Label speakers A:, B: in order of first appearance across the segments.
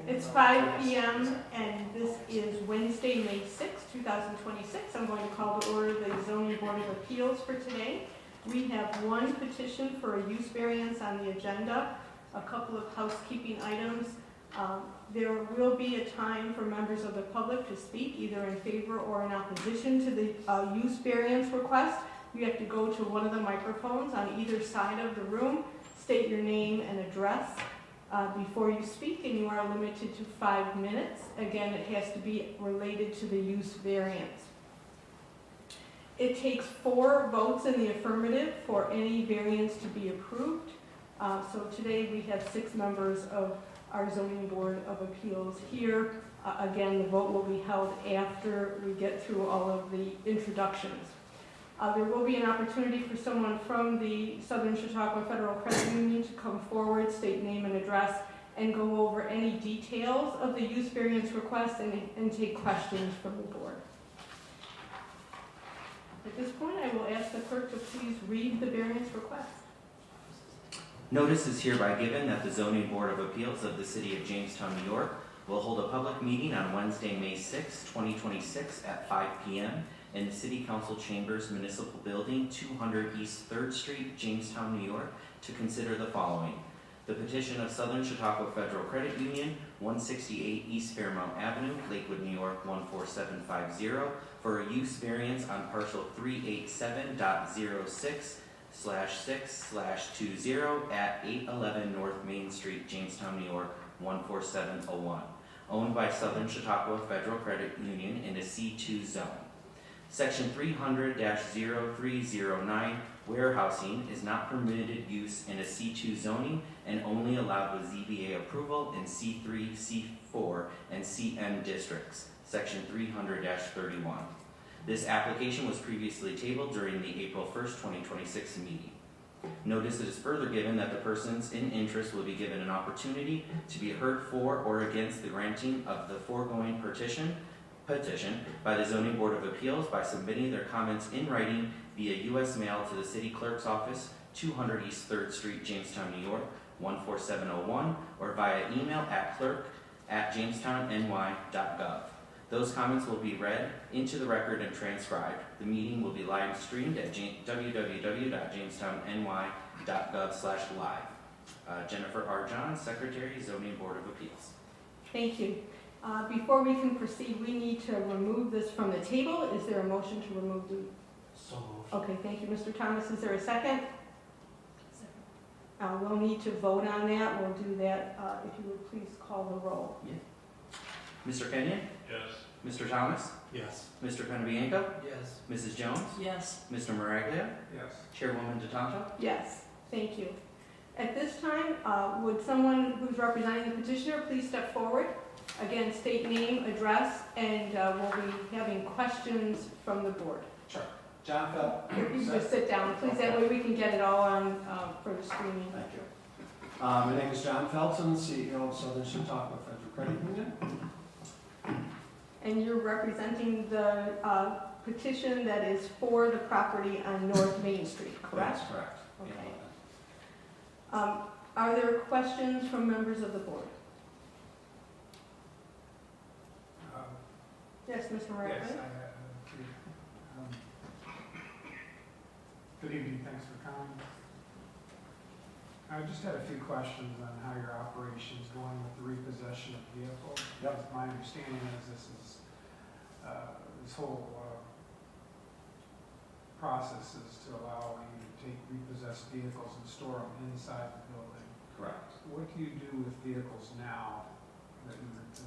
A: It's 5 p.m. and this is Wednesday, May 6, 2026. I'm going to call to order the Zoning Board of Appeals for today. We have one petition for a use variance on the agenda, a couple of housekeeping items. There will be a time for members of the public to speak either in favor or in opposition to the use variance request. You have to go to one of the microphones on either side of the room, state your name and address before you speak, and you are limited to 5 minutes. Again, it has to be related to the use variance. It takes 4 votes in the affirmative for any variance to be approved. So today we have 6 members of our Zoning Board of Appeals here. Again, the vote will be held after we get through all of the introductions. There will be an opportunity for someone from the Southern Chautauqua Federal Credit Union to come forward, state name and address, and go over any details of the use variance request and take questions from the board. At this point, I will ask the clerk to please read the variance request.
B: Notice is hereby given that the Zoning Board of Appeals of the City of Jamestown, New York will hold a public meeting on Wednesday, May 6, 2026 at 5 p.m. in the City Council Chambers Municipal Building, 200 East 3rd Street, Jamestown, New York, to consider the following. The petition of Southern Chautauqua Federal Credit Union, 168 East Fairmount Avenue, Lakewood, New York, 14750, for a use variance on parcel 387.06/6/20 at 811 North Main Street, Jamestown, New York, 14701, owned by Southern Chautauqua Federal Credit Union in a C2 zone. Section 300-0309, warehousing is not permitted use in a C2 zoning and only allowed with ZBA approval in C3, C4, and CM districts. Section 300-31. This application was previously tabled during the April 1st, 2026 meeting. Notice it is further given that the persons in interest will be given an opportunity to be heard for or against the granting of the foregoing petition by the Zoning Board of Appeals by submitting their comments in writing via U.S. mail to the City Clerk's Office, 200 East 3rd Street, Jamestown, New York, 14701, or via email at clerk@jamestowny.gov. Those comments will be read into the record and transcribed. The meeting will be live streamed at www.jamestowny.gov/live. Jennifer R. John, Secretary, Zoning Board of Appeals.
A: Thank you. Before we can proceed, we need to remove this from the table. Is there a motion to remove the...
C: So moved.
A: Okay, thank you, Mr. Thomas. Is there a second? Second. We'll need to vote on that. We'll do that if you would please call the roll.
B: Yeah. Mr. Kenyon?
C: Yes.
B: Mr. Thomas?
C: Yes.
B: Mr. Penabianco?
C: Yes.
B: Mrs. Jones?
D: Yes.
B: Mr. Maraglia?
C: Yes.
B: Chairwoman DeTanto?
A: Yes, thank you. At this time, would someone who's representing the petitioner please step forward? Again, state name, address, and we'll be having questions from the board.
C: Sure. John Phelps.
A: You can just sit down, please. That way we can get it all on for the screening.
C: Thank you. My name is John Felton, CEO of Southern Chautauqua Federal Credit Union.
A: And you're representing the petition that is for the property on North Main Street, correct?
C: That's correct.
A: Okay. Are there questions from members of the board? Yes, Mr. Morales?
E: Yes, good evening, thanks for coming. I just had a few questions on how your operation is going with the repossession of vehicles.
C: Yep.
E: My understanding is this whole process is to allow you to take repossessed vehicles and store them inside the building.
C: Correct.
E: What do you do with vehicles now that you repossess?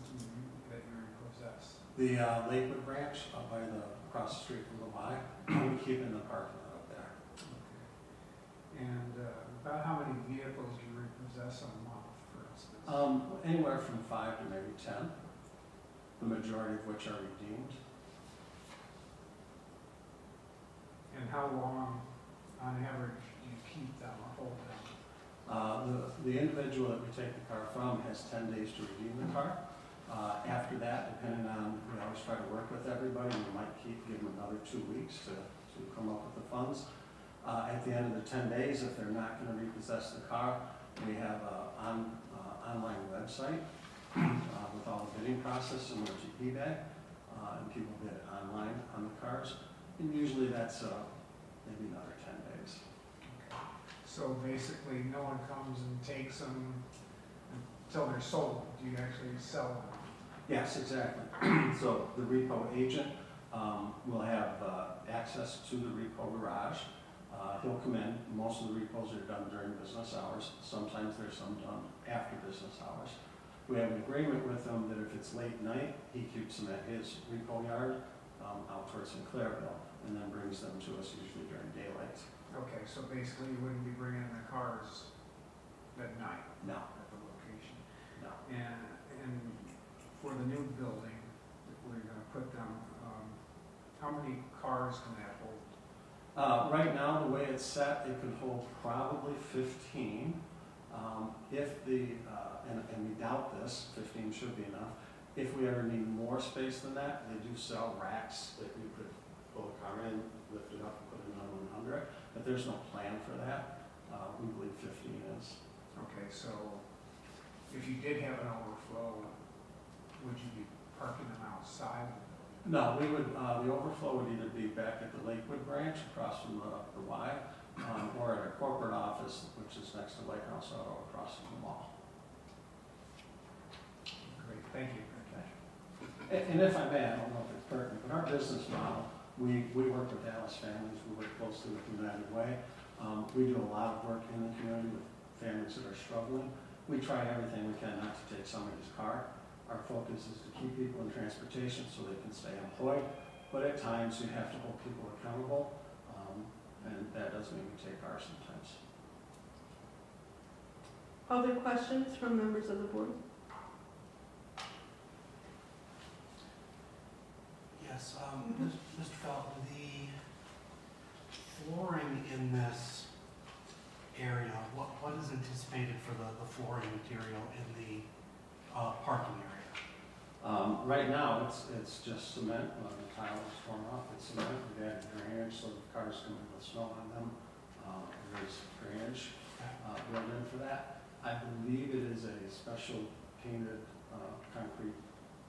C: The Lakewood branch up by across the street from the Y, we keep in the parking lot up there.
E: Okay. And about how many vehicles do you repossess a month, for instance?
C: Anywhere from 5 to maybe 10, the majority of which are redeemed.
E: And how long, on average, do you keep them or hold them?
C: The individual that we take the car from has 10 days to redeem the car. After that, depending on, we always try to work with everybody, we might give them another 2 weeks to come up with the funds. At the end of the 10 days, if they're not going to repossess the car, We have an online website with all the bidding process similar to eBay, and people bid online on the cars. And usually that's maybe another 10 days.
E: So basically, no one comes and takes them until they're sold. Do you actually sell them?
C: Yes, exactly. So the repo agent will have access to the repo garage. He'll come in. Most of the repos are done during business hours. Sometimes there's some done after business hours. We have an agreement with him that if it's late night, he keeps them at his repo yard out towards Sinclairville and then brings them to us usually during daylight.
E: Okay, so basically you wouldn't be bringing the cars at night
C: No,
E: at the location.
C: no.
E: And for the new building that we're gonna put them, how many cars can that hold?
C: Right now, the way it's set, it can hold probably 15. If the, and we doubt this, 15 should be enough. If we ever need more space than that, they do sell racks that you could pull a car in, lift it up, and put another 100. But there's no plan for that. We believe 15 is.
E: Okay, so if you did have an overflow, would you be parking them outside?
C: No, we would, the overflow would either be back at the Lakewood branch across from the Y, or at our corporate office, which is next to White House Auto across from the mall.
E: Great, thank you.
C: And if I may, I don't know if it's pertinent, but our business model, we work with Dallas families, we work closely with United Way. We do a lot of work in the community with families that are struggling. We try everything we can not to take somebody's car. Our focus is to keep people in transportation so they can stay employed, but at times you have to hold people accountable, and that does mean we take cars sometimes.
A: Other questions from members of the board?
D: Yes, Mr. Felton, the flooring in this area, what is anticipated for the flooring material in the parking area?
C: Right now, it's just cement. The tile is torn off. It's cement. We've added drainage so the cars come in with snow on them. There's drainage built in for that. I believe it is a special painted concrete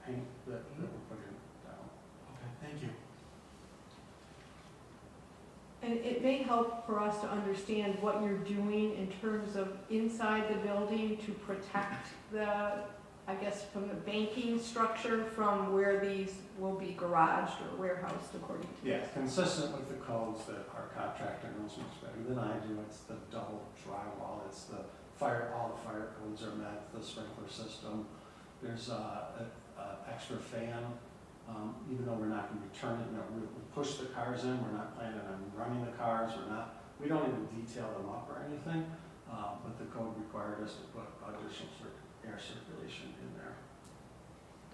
C: paint that we're putting down.
D: Okay, thank you.
A: And it may help for us to understand what you're doing in terms of inside the building to protect the, I guess, from the banking structure from where these will be garaged or warehoused according to.
C: Yes, consistent with the codes that our contractor knows much better than I do. It's the double drywall. It's the fire. All the fire codes are met. The sprinkler system. There's an extra fan. Even though we're not going to be turning, we push the cars in. We're not planning on running the cars. We don't even detail them up or anything. But the code required us to put additional air circulation in there.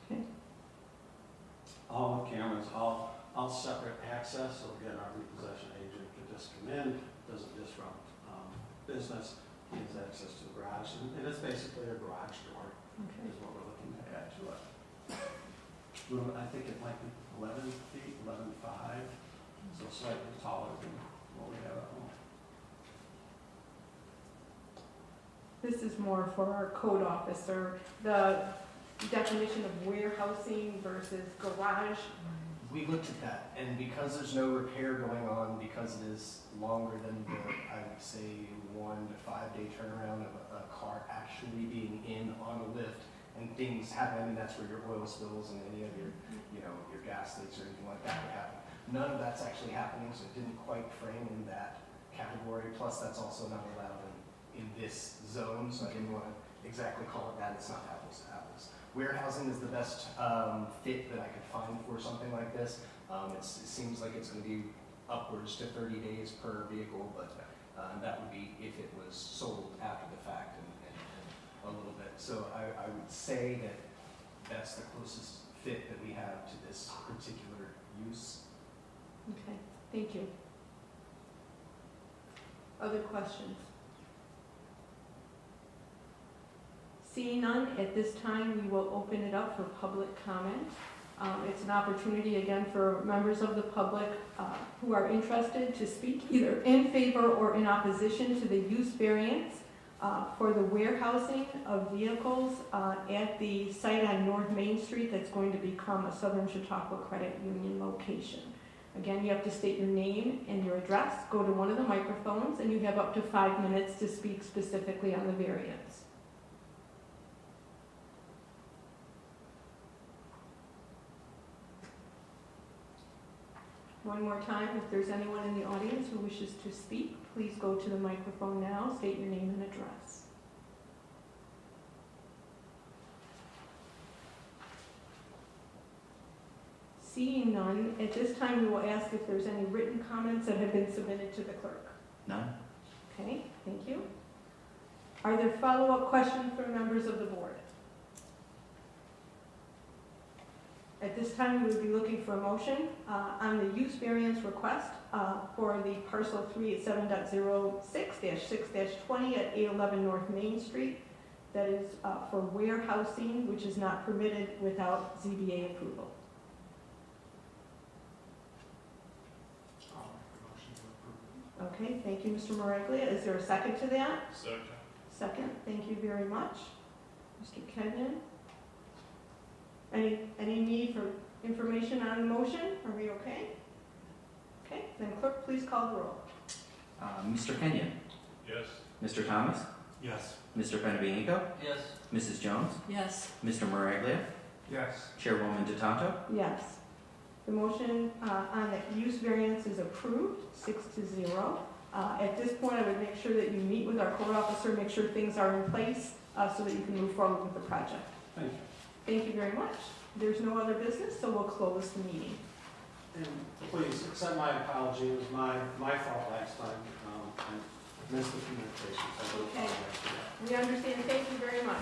A: Okay.
C: All with cameras, all separate access. So again, our repossession agent can just come in, doesn't disrupt business. He has access to the garage, and it's basically a garage door.
A: Okay.
C: Is what we're looking to add to it. I think it might be 11 feet, 11.5, so slightly taller than what we have at home.
A: This is more for our code officer, the definition of warehousing versus garage.
F: We looked at that, and because there's no repair going on, because it is longer than the, I would say, 1 to 5 day turnaround of a car actually being in on a lift, and things happen, and that's where your oil spills and any of your, your gas leaks or anything like that would happen. None of that's actually happening, so it didn't quite frame in that category. Plus, that's also not allowed in this zone, so I didn't want to exactly call it that. It's not apples to apples. Warehousing is the best fit that I could find for something like this. It seems like it's going to be upwards to 30 days per vehicle, but that would be if it was sold after the fact and a little bit. So I would say that that's the closest fit that we have to this particular use.
A: Okay, thank you. Other questions? Seeing none, at this time we will open it up for public comment. It's an opportunity again for members of the public who are interested to speak either in favor or in opposition to the use variance for the warehousing of vehicles at the site on North Main Street that's going to become a Southern Chautauqua Credit Union location. Again, you have to state your name and your address, go to one of the microphones, and you have up to 5 minutes to speak specifically on the variance. One more time, if there's anyone in the audience who wishes to speak, please go to the microphone now, state your name and address. Seeing none, at this time we will ask if there's any written comments that have been submitted to the clerk.
B: None?
A: Okay, thank you. Are there follow-up questions from members of the board? At this time, we would be looking for a motion on the use variance request for the parcel 3 at 7.06-6-20 at 811 North Main Street. That is for warehousing, which is not permitted without ZBA approval.
E: I'll make a motion to approve.
A: Okay, thank you, Mr. Maraglia. Is there a second to that?
G: Second.
A: Second, thank you very much. Mr. Kenyon? Any need for information on the motion? Are we okay? Okay, then clerk, please call the roll.
B: Mr. Kenyon?
G: Yes.
B: Mr. Thomas?
D: Yes.
B: Mr. Benavico?
G: Yes.
B: Mrs. Jones?
H: Yes.
B: Mr. Maraglia?
E: Yes.
B: Chairwoman DeTanto?
A: Yes. The motion on the use variance is approved, 6-0. At this point, I would make sure that you meet with our code officer, make sure things are in place so that you can move forward with the project.
C: Thank you.
A: Thank you very much. There's no other business, so we'll close the meeting.
C: And please accept my apology, it was my fault last time. I missed the communication, so I will apologize for that.
A: We understand. Thank you very much.